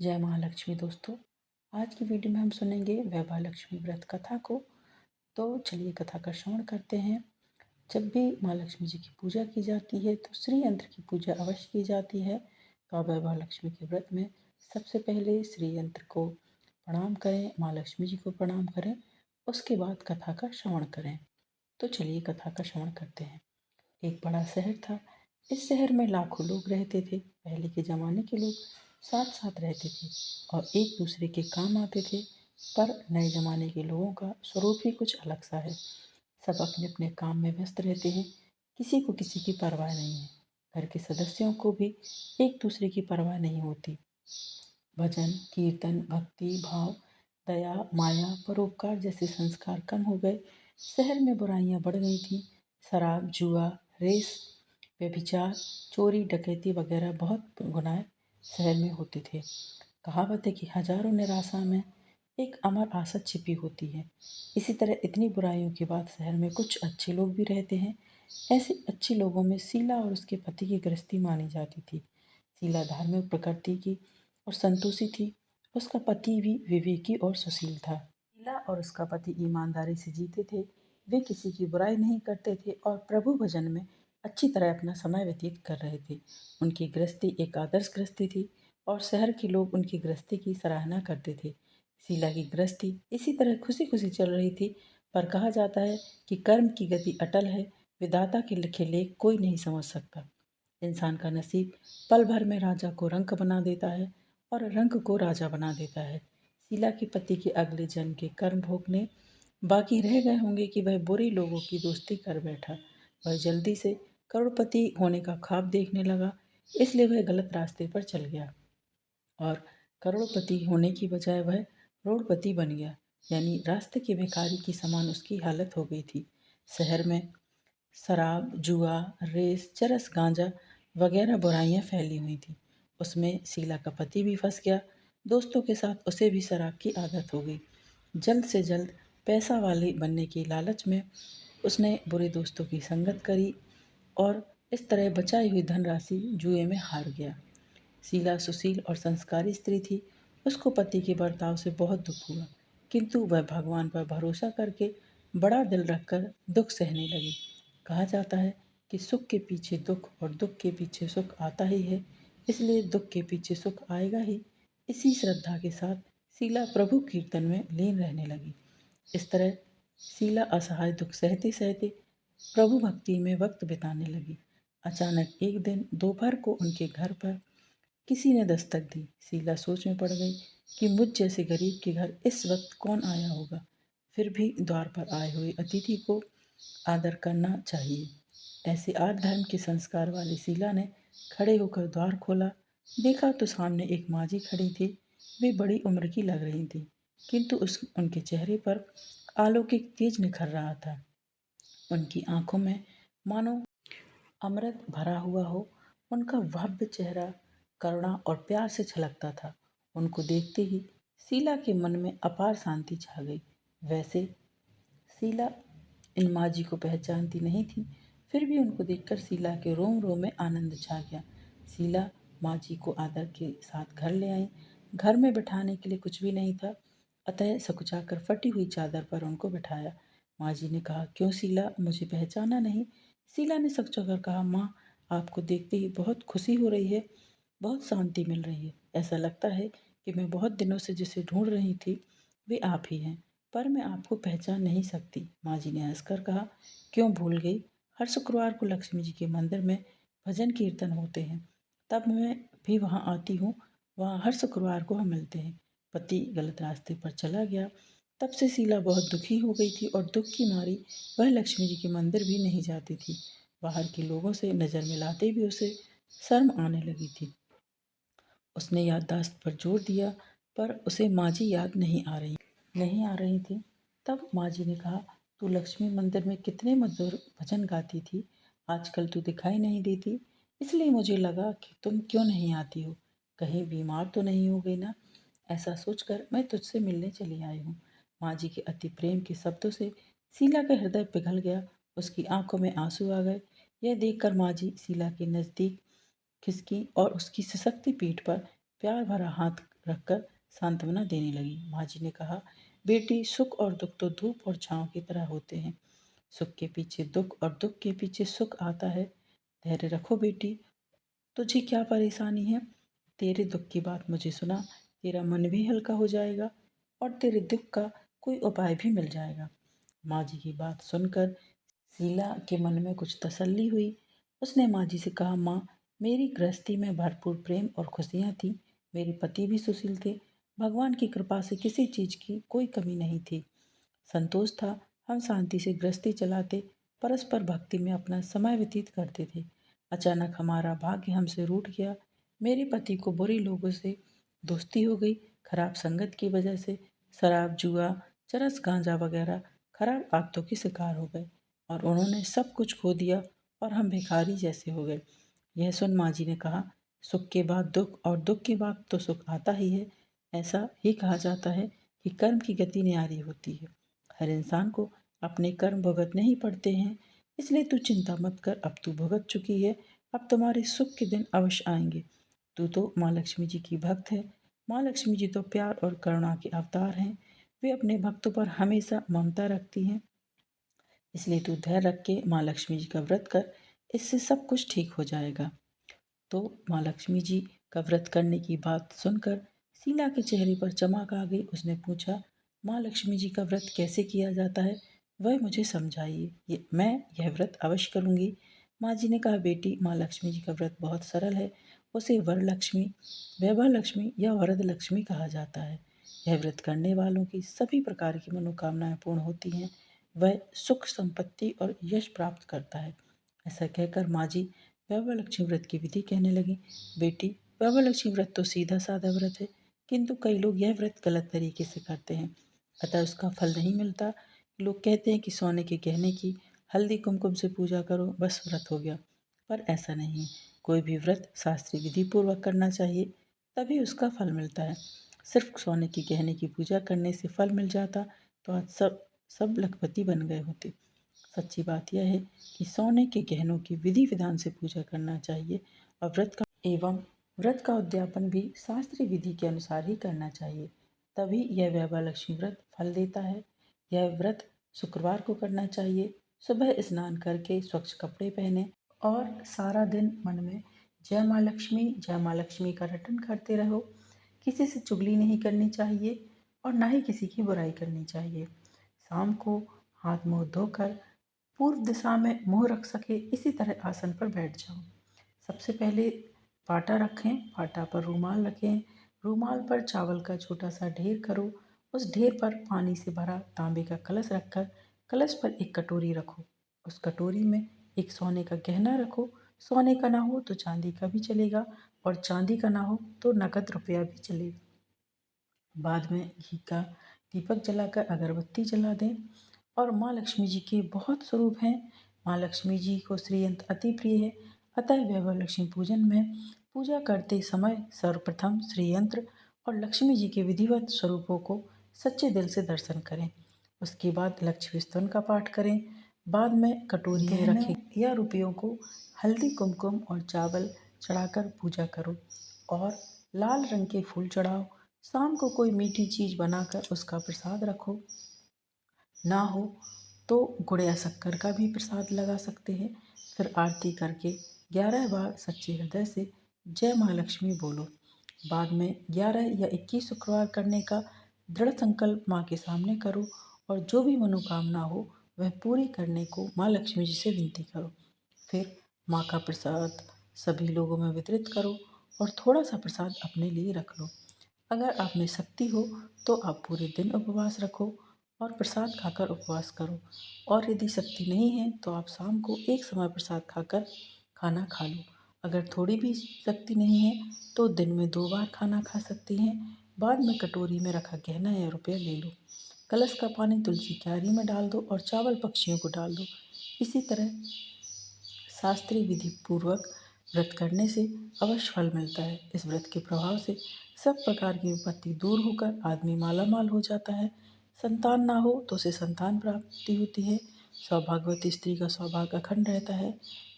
जय महालक्ष्मी दोस्तों। आज की वीडियो में हम सुनेंगे वैभव लक्ष्मी व्रत कथा को। तो चलिए कथा का श्रवण करते हैं। जब भी माँ लक्ष्मी जी की पूजा की जाती है तो श्री यंत्र की पूजा अवश्य की जाती है। तो वैभव लक्ष्मी के व्रत में सबसे पहले श्री यंत्र को प्रणाम करें, माँ लक्ष्मी जी को प्रणाम करें, उसके बाद कथा का श्रवण करें। तो चलिए कथा का श्रवण करते हैं। एक बड़ा शहर था। इस शहर में लाखों लोग रहते थे। पहले के ज़माने के लोग साथ साथ रहते थे और एक दूसरे के काम आते थे। पर नए ज़माने के लोगों का स्वरूप ही कुछ अलग सा है। सब अपने अपने काम में व्यस्त रहते हैं। किसी को किसी की परवाह नहीं है। घर के सदस्यों को भी एक दूसरे की परवाह नहीं होती। भजन कीर्तन भक्ति भाव दया माया परोपकार जैसे संस्कार कम हो गए। शहर में बुराइयां बढ़ गई थी। शराब जुआ रेस व्यभिचार चोरी डकैती वगैरह बहुत गुनाह शहर में होते थे। कहावत है कि हजारों निराशा में एक अमर आशा छिपी होती है। इसी तरह इतनी बुराइयों के बाद शहर में कुछ अच्छे लोग भी रहते हैं। ऐसे अच्छे लोगों में शीला और उसके पति की गृहस्थी मानी जाती थी। शीला धार्मिक प्रकृति की और संतोषी थी। उसका पति भी विवेकी और सुशील था। शीला और उसका पति ईमानदारी से जीते थे। वे किसी की बुराई नहीं करते थे और प्रभु भजन में अच्छी तरह अपना समय व्यतीत कर रहे थे। उनकी गृहस्थी एक आदर्श गृहस्थी थी और शहर के लोग उनकी गृहस्थी की सराहना करते थे। शीला की गृहस्थी इसी तरह खुशी खुशी चल रही थी। पर कहा जाता है कि कर्म की गति अटल है। विधाता के लिखे लेख कोई नहीं समझ सकता। इंसान का नसीब पल भर में राजा को रंक बना देता है और रंक को राजा बना देता है। शीला के पति के अगले जन्म के कर्म भोगने बाकी रह गए होंगे कि वह बुरे लोगों की दोस्ती कर बैठा। वह जल्दी से करोड़पति होने का ख्वाब देखने लगा, इसलिए वह गलत रास्ते पर चल गया और करोड़पति होने की बजाय वह रोड़पति बन गया। यानी रास्ते के भिखारी की समान उसकी हालत हो गई थी। शहर में शराब जुआ रेस चरस गांजा वगैरह बुराइयां फैली हुई थी। उसमें शीला का पति भी फंस गया। दोस्तों के साथ उसे भी शराब की आदत हो गई। जल्द से जल्द पैसा वाले बनने की लालच में उसने बुरे दोस्तों की संगत करी और इस तरह बचाई हुई धनराशि जुए में हार गया। शीला सुशील और संस्कारी स्त्री थी। उसको पति के बर्ताव से बहुत दुख हुआ, किंतु वह भगवान पर भरोसा करके बड़ा दिल रखकर दुख सहने लगी। कहा जाता है कि सुख के पीछे दुख और दुख के पीछे सुख आता ही है, इसलिए दुख के पीछे सुख आएगा ही। इसी श्रद्धा के साथ शीला प्रभु कीर्तन में लीन रहने लगी। इस तरह शीला असहाय दुख सहते सहते प्रभु भक्ति में वक्त बिताने लगी। अचानक एक दिन दोपहर को उनके घर पर किसी ने दस्तक दी। शीला सोच में पड़ गई कि मुझ जैसे गरीब के घर इस वक्त कौन आया होगा। फिर भी द्वार पर आए हुए अतिथि को आदर करना चाहिए। ऐसे आर्य धर्म के संस्कार वाली शीला ने खड़े होकर द्वार खोला। देखा तो सामने एक माँ जी खड़ी थी। वे बड़ी उम्र की लग रही थी, किंतु उनके चेहरे पर अलौकिक तेज निखर रहा था। उनकी आंखों में मानो अमृत भरा हुआ हो। उनका भव्य चेहरा करुणा और प्यार से छलकता था। उनको देखते ही शीला के मन में अपार शांति छा गई। वैसे शीला इन माँ जी को पहचानती नहीं थी, फिर भी उनको देखकर शीला के रोम रोम में आनंद छा गया। शीला माँ जी को आदर के साथ घर ले आई। घर में बिठाने के लिए कुछ भी नहीं था, अतः सकुचाकर फटी हुई चादर पर उनको बिठाया। माँ जी ने कहा, क्यों शीला, मुझे पहचाना नहीं? शीला ने सकुचाकर कहा, माँ, आपको देखते ही बहुत खुशी हो रही है, बहुत शांति मिल रही है। ऐसा लगता है कि मैं बहुत दिनों से जिसे ढूंढ रही थी वे आप ही हैं, पर मैं आपको पहचान नहीं सकती। माँ जी ने हंसकर कहा, क्यों भूल गई? हर शुक्रवार को लक्ष्मी जी के मंदिर में भजन कीर्तन होते हैं, तब मैं भी वहाँ आती हूँ। वहाँ हर शुक्रवार को हम मिलते हैं। पति गलत रास्ते पर चला गया। तब से शीला बहुत दुखी हो गई थी और दुख की मारी वह लक्ष्मी जी के मंदिर भी नहीं जाती थी। बाहर के लोगों से नज़र मिलाते भी उसे शर्म आने लगी थी। उसने याददाश्त पर जोर दिया, पर उसे माँ जी याद नहीं आ रही थी। तब माँ जी ने कहा, तू लक्ष्मी मंदिर में कितने मधुर भजन गाती थी, आजकल तू दिखाई नहीं देती, इसलिए मुझे लगा कि तुम क्यों नहीं आती हो। कहीं बीमार तो नहीं हो गई ना? ऐसा सोचकर मैं तुझसे मिलने चली आई हूँ। माँ जी के अति प्रेम के शब्दों से शीला का हृदय पिघल गया। उसकी आंखों में आंसू आ गए। यह देखकर माँ जी शीला के नज़दीक खिसकी और उसकी सशक्ति पीठ पर प्यार भरा हाथ रखकर सांत्वना देने लगी। माँ जी ने कहा, बेटी, सुख और दुख तो धूप और छांव की तरह होते हैं। सुख के पीछे दुख और दुख के पीछे सुख आता है। धैर्य रखो बेटी। तुझे क्या परेशानी है? तेरे दुख की बात मुझे सुना, तेरा मन भी हल्का हो जाएगा और तेरे दुख का कोई उपाय भी मिल जाएगा। माँ जी की बात सुनकर शीला के मन में कुछ तसल्ली हुई। उसने माँ जी से कहा, माँ, मेरी गृहस्थी में भरपूर प्रेम और खुशियाँ थीं। मेरे पति भी सुशील थे। भगवान की कृपा से किसी चीज़ की कोई कमी नहीं थी। संतोष था। हम शांति से गृहस्थी चलाते, परस्पर भक्ति में अपना समय व्यतीत करते थे। अचानक हमारा भाग्य हमसे रूठ गया। मेरे पति को बुरे लोगों से दोस्ती हो गई। खराब संगत की वजह से शराब, जुआ, चरस, गांजा वगैरह खराब आदतों के शिकार हो गए और उन्होंने सब कुछ खो दिया और हम भिखारी जैसे हो गए। यह सुन माँ जी ने कहा, सुख के बाद दुख और दुख के बाद तो सुख आता ही है। ऐसा ही कहा जाता है कि कर्म की गति न्यारी होती है। हर इंसान को अपने कर्म भुगतने ही पड़ते हैं। इसलिए तू चिंता मत कर, अब तू भुगत चुकी है। अब तुम्हारे सुख के दिन अवश्य आएंगे। तू तो माँ लक्ष्मी जी की भक्त है। माँ लक्ष्मी जी तो प्यार और करुणा के अवतार हैं। वे अपने भक्तों पर हमेशा ममता रखती हैं। इसलिए तू धैर्य रख के माँ लक्ष्मी जी का व्रत कर, इससे सब कुछ ठीक हो जाएगा। तो माँ लक्ष्मी जी का व्रत करने की बात सुनकर शीला के चेहरे पर चमक आ गई। उसने पूछा, माँ लक्ष्मी जी का व्रत कैसे किया जाता है, वह मुझे समझाइए। मैं यह व्रत अवश्य करूँगी। माँ जी ने कहा, बेटी, माँ लक्ष्मी जी का व्रत बहुत सरल है। उसे वर लक्ष्मी, वैभव लक्ष्मी या वरद लक्ष्मी कहा जाता है। यह व्रत करने वालों की सभी प्रकार की मनोकामनाएं पूर्ण होती हैं। वह सुख, संपत्ति और यश प्राप्त करता है। ऐसा कहकर माँ जी वैभव लक्ष्मी व्रत की विधि कहने लगी। बेटी, वैभव लक्ष्मी व्रत तो सीधा साधा व्रत है, किंतु कई लोग यह व्रत गलत तरीके से करते हैं, अतः उसका फल नहीं मिलता। लोग कहते हैं कि सोने के गहने की हल्दी कुमकुम से पूजा करो, बस व्रत हो गया। पर ऐसा नहीं है। कोई भी व्रत शास्त्रीय विधि पूर्वक करना चाहिए, तभी उसका फल मिलता है। सिर्फ सोने के गहने की पूजा करने से फल मिल जाता तो आज सब सब लखपति बन गए होते। सच्ची बात यह है कि सोने के गहनों की विधि विधान से पूजा करना चाहिए और व्रत का उद्यापन भी शास्त्रीय विधि के अनुसार ही करना चाहिए। तभी यह वैभव लक्ष्मी व्रत फल देता है। यह व्रत शुक्रवार को करना चाहिए। सुबह स्नान करके स्वच्छ कपड़े पहने और सारा दिन मन में जय माँ लक्ष्मी का रटन करते रहो। किसी से चुगली नहीं करनी चाहिए और ना ही किसी की बुराई करनी चाहिए। शाम को हाथ मुंह धोकर पूर्व दिशा में मुंह रख सके इसी तरह आसन पर बैठ जाओ। सबसे पहले पाटा रखें, पाटा पर रूमाल रखें, रूमाल पर चावल का छोटा सा ढेर करो। उस ढेर पर पानी से भरा तांबे का कलश रखकर कलश पर एक कटोरी रखो। उस कटोरी में एक सोने का गहना रखो। सोने का ना हो तो चांदी का भी चलेगा और चांदी का ना हो तो नकद रुपया भी चलेगा। बाद में घी का दीपक जलाकर अगरबत्ती जला दें। और माँ लक्ष्मी जी के बहुत स्वरूप हैं। माँ लक्ष्मी जी को श्रीयंत्र अति प्रिय है, अतः वैभव लक्ष्मी पूजन में पूजा करते समय सर्वप्रथम श्रीयंत्र और लक्ष्मी जी के विधिवत स्वरूपों को सच्चे दिल से दर्शन करें। उसके बाद लक्ष्मी स्तवन का पाठ करें। बाद में कटोरी में रखे या रुपयों को हल्दी, कुमकुम और चावल चढ़ाकर पूजा करो और लाल रंग के फूल चढ़ाओ। शाम को कोई मीठी चीज़ बनाकर उसका प्रसाद रखो। ना हो तो गुड़ या शक्कर का भी प्रसाद लगा सकते हैं। फिर आरती करके 11 बार सच्चे हृदय से जय माँ लक्ष्मी बोलो। बाद में 11 या 21 शुक्रवार करने का दृढ़ संकल्प माँ के सामने करो और जो भी मनोकामना हो वह पूरी करने को माँ लक्ष्मी जी से विनती करो। फिर माँ का प्रसाद सभी लोगों में वितरित करो और थोड़ा सा प्रसाद अपने लिए रख लो। अगर आप में शक्ति हो तो आप पूरे दिन उपवास रखो और प्रसाद खाकर उपवास करो। और यदि शक्ति नहीं है तो आप शाम को एक समय प्रसाद खाकर खाना खा लो। अगर थोड़ी भी शक्ति नहीं है तो दिन में 2 बार खाना खा सकती हैं। बाद में कटोरी में रखा गहना या रुपया ले लो। कलश का पानी तुलसी क्यारी में डाल दो और चावल पक्षियों को डाल दो। इसी तरह शास्त्रीय विधि पूर्वक व्रत करने से अवश्य फल मिलता है। इस व्रत के प्रभाव से सब प्रकार की विपत्ति दूर होकर आदमी मालामाल हो जाता है। संतान ना हो तो उसे संतान प्राप्ति होती है। सौभाग्यवती स्त्री का सौभाग्य अखंड रहता है।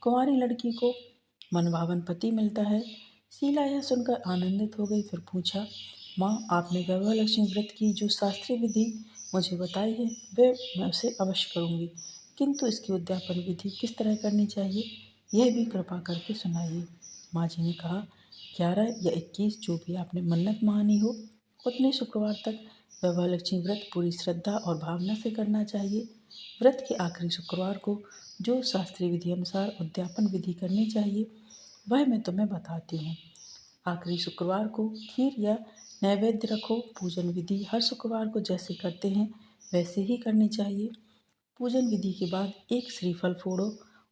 कुंवारी लड़की को मनभावन पति मिलता है। शीला यह सुनकर आनंदित हो गई। फिर पूछा, माँ, आपने वैभव लक्ष्मी व्रत की जो शास्त्रीय विधि मुझे बताई है वे मैं उसे अवश्य करूँगी, किंतु इसकी उद्यापन विधि किस तरह करनी चाहिए यह भी कृपा करके सुनाइए। माँ जी ने कहा, 11 या 21 जो भी आपने मन्नत मानी हो उतने शुक्रवार तक वैभव लक्ष्मी व्रत पूरी श्रद्धा और भावना से करना चाहिए। व्रत के आखिरी शुक्रवार को जो शास्त्रीय विधि अनुसार उद्यापन विधि करनी चाहिए वह मैं तुम्हें बताती हूँ। आखिरी शुक्रवार को खीर या नैवेद्य रखो। पूजन विधि हर शुक्रवार को जैसे करते हैं वैसे ही करनी चाहिए। पूजन विधि के बाद एक श्रीफल फोड़ो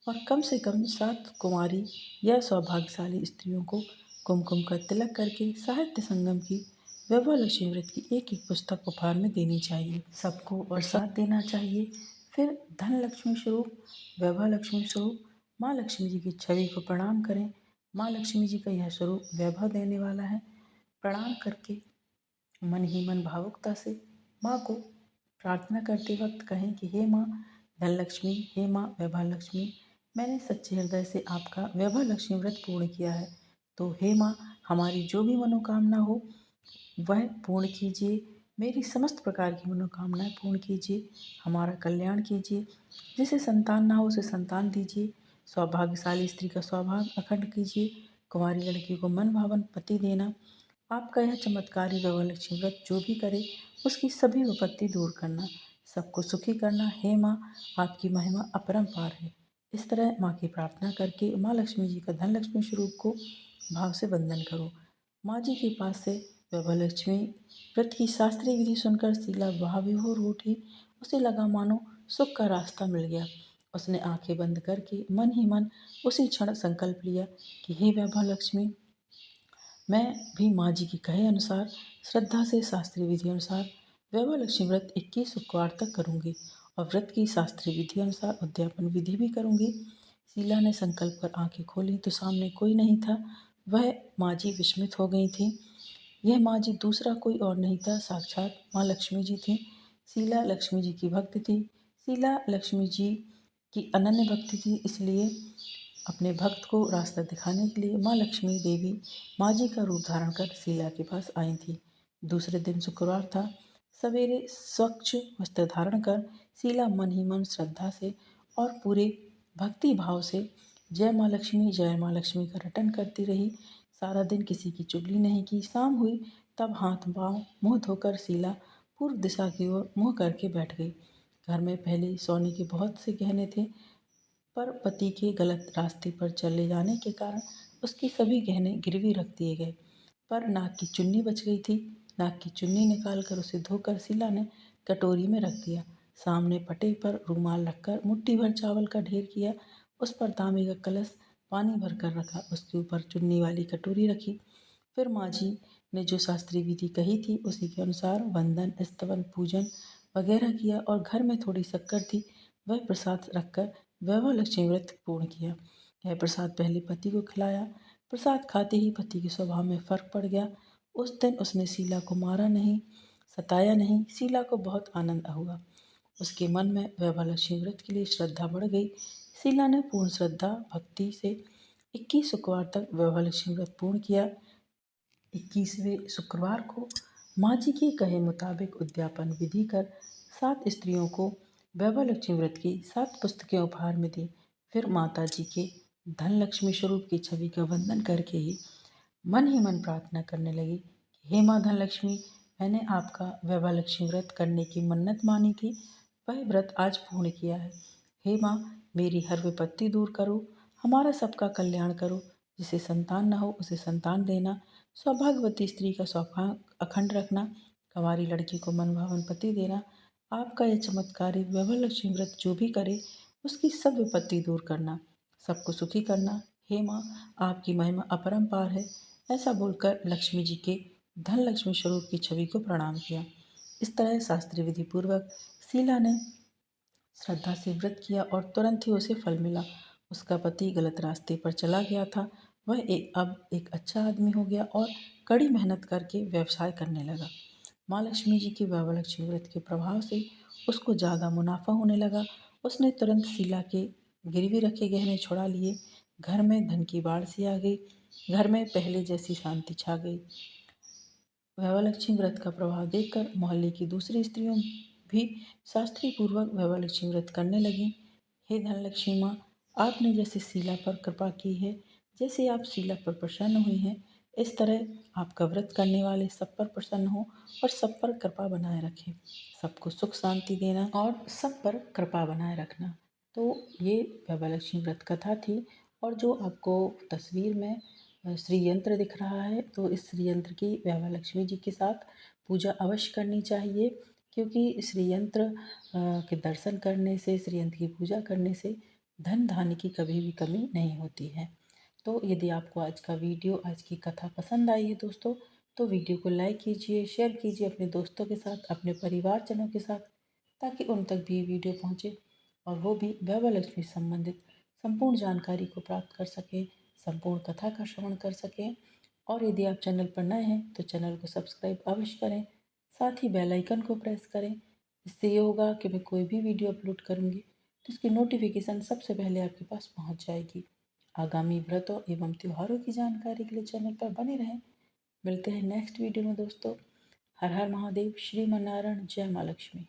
और कम से कम 7 कुंवारी या सौभाग्यशाली स्त्रियों को कुमकुम का तिलक करके साहित्य संगम की वैभव लक्ष्मी व्रत की एक एक पुस्तक उपहार में देनी चाहिए। सबको प्रसाद देना चाहिए। फिर धन लक्ष्मी स्वरूप, वैभव लक्ष्मी स्वरूप माँ लक्ष्मी जी की छवि को प्रणाम करें। माँ लक्ष्मी जी का यह स्वरूप वैभव देने वाला है। प्रणाम करके मन ही मन भावुकता से माँ को प्रार्थना करते वक्त कहें कि हे माँ धनलक्ष्मी, हे माँ वैभव लक्ष्मी, मैंने सच्चे हृदय से आपका वैभव लक्ष्मी व्रत पूर्ण किया है, तो हे माँ हमारी जो भी मनोकामना हो वह पूर्ण कीजिए। मेरी समस्त प्रकार की मनोकामनाएं पूर्ण कीजिए, हमारा कल्याण कीजिए। जिसे संतान ना हो उसे संतान दीजिए। सौभाग्यशाली स्त्री का सौभाग्य अखंड कीजिए। कुंवारी लड़की को मन भावन पति देना। आपका यह चमत्कारी वैभव लक्ष्मी व्रत जो भी करे उसकी सभी विपत्ति दूर करना, सबको सुखी करना। हे माँ, आपकी महिमा अपरंपार है। इस तरह माँ की प्रार्थना करके माँ लक्ष्मी जी का धन लक्ष्मी स्वरूप को भाव से वंदन करो। माँ जी के पास से वैभव लक्ष्मी व्रत की शास्त्रीय विधि सुनकर शीला वहाँ विभोर हो उठी। उसे लगा मानो सुख का रास्ता मिल गया। उसने आंखें बंद करके मन ही मन उसी क्षण संकल्प लिया कि हे वैभव लक्ष्मी, मैं भी माँ जी के कहे अनुसार श्रद्धा से शास्त्रीय विधि अनुसार वैभव लक्ष्मी व्रत 21 शुक्रवार तक करूँगी और व्रत की शास्त्रीय विधि अनुसार उद्यापन विधि भी करूँगी। शीला ने संकल्प कर आंखें खोली तो सामने कोई नहीं था। वह माँ जी विस्मित हो गई थी। यह माँ जी दूसरा कोई और नहीं था, साक्षात माँ लक्ष्मी जी थी। शीला लक्ष्मी जी की भक्त थी। शीला लक्ष्मी जी की अनन्य भक्ति थी, इसलिए अपने भक्त को रास्ता दिखाने के लिए माँ लक्ष्मी देवी माँ जी का रूप धारण कर शीला के पास आई थी। दूसरे दिन शुक्रवार था। सवेरे स्वच्छ वस्त्र धारण कर शीला मन ही मन श्रद्धा से और पूरे भक्ति भाव से जय माँ लक्ष्मी का रटन करती रही। सारा दिन किसी की चुगली नहीं की। शाम हुई तब हाथ पाँव मुँह धोकर शीला पूर्व दिशा की ओर मुँह करके बैठ गई। घर में पहले सोने के बहुत से गहने थे, पर पति के गलत रास्ते पर चले जाने के कारण उसके सभी गहने गिरवी रख दिए गए। पर नाक की चुन्नी बच गई थी। नाक की चुन्नी निकालकर उसे धोकर शीला ने कटोरी में रख दिया। सामने पटे पर रूमाल रखकर मुट्ठी भर चावल का ढेर किया। उस पर तांबे का कलश पानी भर कर रखा। उसके ऊपर चुन्नी वाली कटोरी रखी। फिर माँ जी ने जो शास्त्रीय विधि कही थी उसी के अनुसार वंदन, स्तवन, पूजन वगैरह किया और घर में थोड़ी शक्कर थी वह प्रसाद रखकर वैभव लक्ष्मी व्रत पूर्ण किया। यह प्रसाद पहले पति को खिलाया। प्रसाद खाते ही पति के स्वभाव में फर्क पड़ गया। उस दिन उसने शीला को मारा नहीं, सताया नहीं। शीला को बहुत आनंद हुआ। उसके मन में वैभव लक्ष्मी व्रत के लिए श्रद्धा बढ़ गई। शीला ने पूर्ण श्रद्धा भक्ति से 21 शुक्रवार तक वैभव लक्ष्मी व्रत पूर्ण किया। 21वें शुक्रवार को माँ जी के कहे मुताबिक उद्यापन विधि कर 7 स्त्रियों को वैभव लक्ष्मी व्रत की 7 पुस्तकें उपहार में दी। फिर माता जी के धन लक्ष्मी स्वरूप की छवि का वंदन करके ही मन प्रार्थना करने लगी कि हे माँ धन लक्ष्मी, मैंने आपका वैभव लक्ष्मी व्रत करने की मन्नत मानी थी, वह व्रत आज पूर्ण किया है। हे माँ, मेरी हर विपत्ति दूर करो, हमारा सबका कल्याण करो। जिसे संतान न हो उसे संतान देना। सौभाग्यवती स्त्री का सौभाग्य अखंड रखना। कंवारी लड़की को मनभावन पति देना। आपका यह चमत्कारी वैभव लक्ष्मी व्रत जो भी करे उसकी सब विपत्ति दूर करना, सबको सुखी करना। हे माँ, आपकी महिमा अपरंपार है। ऐसा बोलकर लक्ष्मी जी के धन लक्ष्मी स्वरूप की छवि को प्रणाम किया। इस तरह शास्त्रीय विधि पूर्वक शीला ने श्रद्धा से व्रत किया और तुरंत ही उसे फल मिला। उसका पति गलत रास्ते पर चला गया था, वह अब एक अच्छा आदमी हो गया और कड़ी मेहनत करके व्यवसाय करने लगा। माँ लक्ष्मी जी के वैभव लक्ष्मी व्रत के प्रभाव से उसको ज़्यादा मुनाफा होने लगा। उसने तुरंत शीला के गिरवी रखे गहने छुड़ा लिए। घर में धन की बाढ़ सी आ गई। घर में पहले जैसी शांति छा गई। वैवालक्ष्मी व्रत का प्रभाव देखकर मोहल्ले की दूसरी स्त्रियों भी शास्त्रीय पूर्वक वैवालक्ष्मी व्रत करने लगी। हे धनलक्ष्मी माँ, आपने जैसे शीला पर कृपा की है, जैसे आप शीला पर प्रसन्न हुई हैं, इस तरह आपका व्रत करने वाले सब पर प्रसन्न हो और सब पर कृपा बनाए रखें। सबको सुख शांति देना और सब पर कृपा बनाए रखना। तो ये वैवालक्ष्मी व्रत कथा थी। और जो आपको तस्वीर में श्री यंत्र दिख रहा है, तो इस श्री यंत्र की वैवालक्ष्मी जी के साथ पूजा अवश्य करनी चाहिए, क्योंकि श्री यंत्र के दर्शन करने से, श्री यंत्र की पूजा करने से धन धान्य की कभी भी कमी नहीं होती है। तो यदि आपको आज का वीडियो, आज की कथा पसंद आई है दोस्तों, तो वीडियो को लाइक कीजिए, शेयर कीजिए अपने दोस्तों के साथ, अपने परिवारजनों के साथ, ताकि उन तक भी वीडियो पहुँचे और वो भी वैवालक्ष्मी से संबंधित संपूर्ण जानकारी को प्राप्त कर सकें, संपूर्ण कथा का श्रवण कर सकें। और यदि आप चैनल पर नए हैं तो चैनल को सब्सक्राइब अवश्य करें, साथ ही बेल आइकन को प्रेस करें। इससे ये होगा कि मैं कोई भी वीडियो अपलोड करूँगी तो इसकी नोटिफिकेशन सबसे पहले आपके पास पहुँच जाएगी। आगामी व्रतों एवं त्योहारों की जानकारी के लिए चैनल पर बने रहें। मिलते हैं नेक्स्ट वीडियो में दोस्तों। हर हर महादेव, श्री मन्नारायण, जय माँ लक्ष्मी।